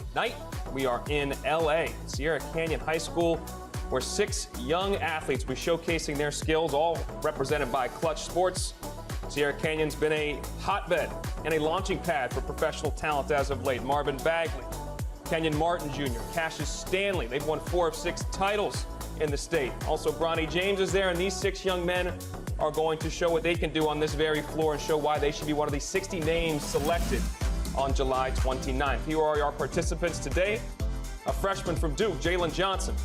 Tonight, we are in LA, Sierra Canyon High School, where 6 young athletes will be showcasing their skills, all represented by Klutch Sports. Sierra Canyon's been a hotbed and a launching pad for professional talent as of late. Marvin Bagley, Kenyon Martin Jr., Cassius Stanley, they've won 4 of 6 titles in the state. Also, Bronny James is there, and these 6 young men are going to show what they can do on this very floor and show why they should be one of the 60 names selected on July 29th. Here are our participants today. A freshman from Duke, Jalen Johnson.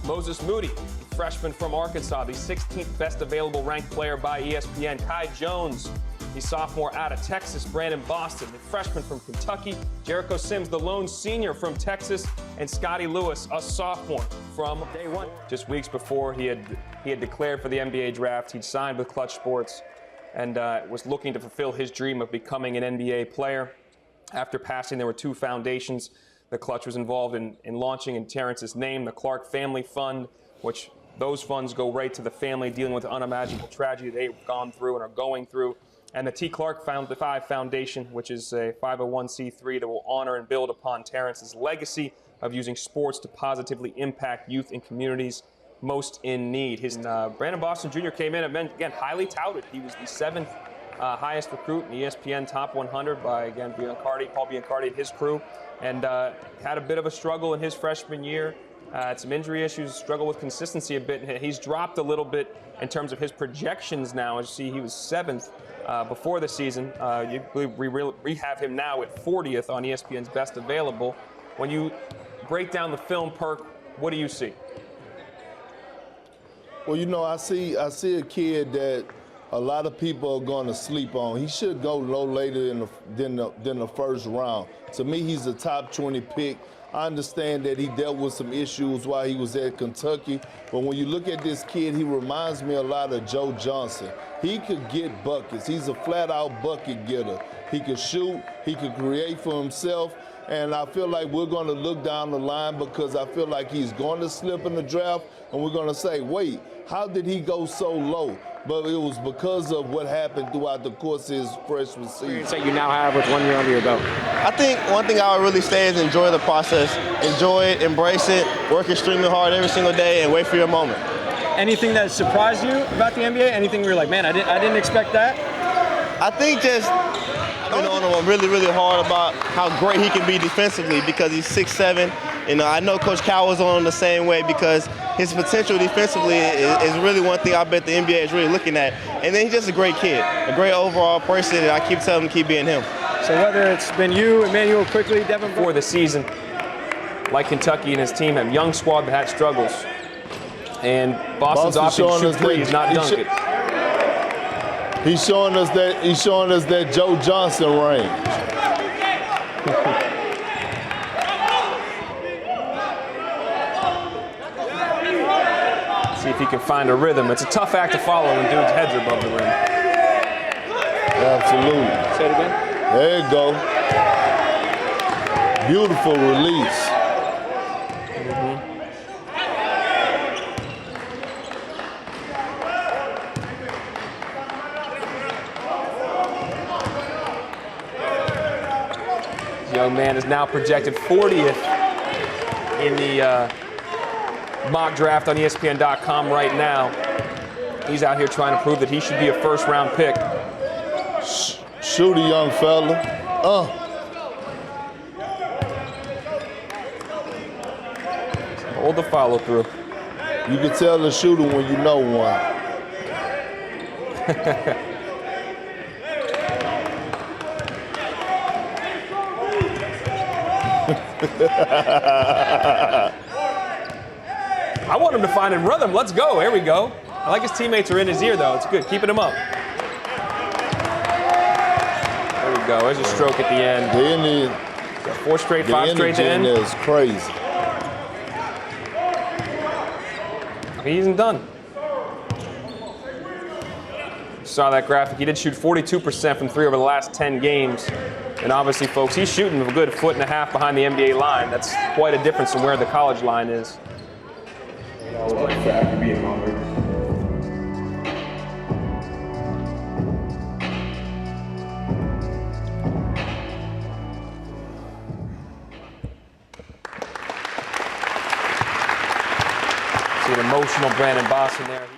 Moses Moody, a freshman from Arkansas, the 16th best available ranked player by ESPN. Kai Jones, the sophomore out of Texas. Brandon Boston, the freshman from Kentucky. Jericho Sims, the lone senior from Texas. And Scotty Lewis, a sophomore from day one. Just weeks before he had declared for the NBA draft, he'd signed with Klutch Sports and was looking to fulfill his dream of becoming an NBA player. After passing, there were 2 foundations that Klutch was involved in launching in Terrence's name, the Clarke Family Fund, which those funds go right to the family dealing with the unimaginable tragedy they've gone through and are going through, and the T. Clarke Foundation, which is a 501c3 that will honor and build upon Terrence's legacy of using sports to positively impact youth and communities most in need. His Brandon Boston Jr. came in, again, highly touted. He was the 7th highest recruit in the ESPN Top 100 by, again, Paul Biancardi and his crew, and had a bit of a struggle in his freshman year. Had some injury issues, struggled with consistency a bit. He's dropped a little bit in terms of his projections now. As you see, he was 7th before the season. We have him now at 40th on ESPN's Best Available. When you break down the film, Perk, what do you see? Well, you know, I see a kid that a lot of people are going to sleep on. He should go no later than the first round. To me, he's a top 20 pick. I understand that he dealt with some issues while he was at Kentucky, but when you look at this kid, he reminds me a lot of Joe Johnson. He could get buckets. He's a flat-out bucket getter. He could shoot. He could create for himself. And I feel like we're going to look down the line because I feel like he's going to slip in the draft, and we're going to say, wait, how did he go so low? But it was because of what happened throughout the course of his freshman season. That you now have with 1 year under your belt. I think one thing I would really say is enjoy the process. Enjoy it, embrace it, work extremely hard every single day, and wait for your moment. Anything that surprised you about the NBA? Anything where you're like, man, I didn't expect that? I think just I've been on him really, really hard about how great he can be defensively because he's 6'7". You know, I know Coach Cal was on him the same way because his potential defensively is really one thing I bet the NBA is really looking at. And then he's just a great kid, a great overall person, and I keep telling him to keep being him. So whether it's been you, Emmanuel quickly, Devin for the season, like Kentucky and his team have young squad that had struggles, and Boston's option to shoot free is not dunk it. He's showing us that Joe Johnson range. See if he can find a rhythm. It's a tough act to follow when dudes' heads are above the rim. Absolutely. Say it again. There you go. Beautiful release. This young man is now projected 40th in the mock draft on ESPN.com right now. He's out here trying to prove that he should be a first-round pick. Shoot a young fella. Hold the follow-through. You can tell the shooter when you know one. I want him to find a rhythm. Let's go. Here we go. I like his teammates are in his ear, though. It's good. Keeping him up. There we go. There's a stroke at the end. The energy, 4 straight, 5 straight to end. Is crazy. He isn't done. Saw that graphic. He did shoot 42% from 3 over the last 10 games. And obviously, folks, he's shooting a good 1.5 feet behind the NBA line. That's quite a difference from where the college line is. After being honored. See an emotional Brandon Boston there.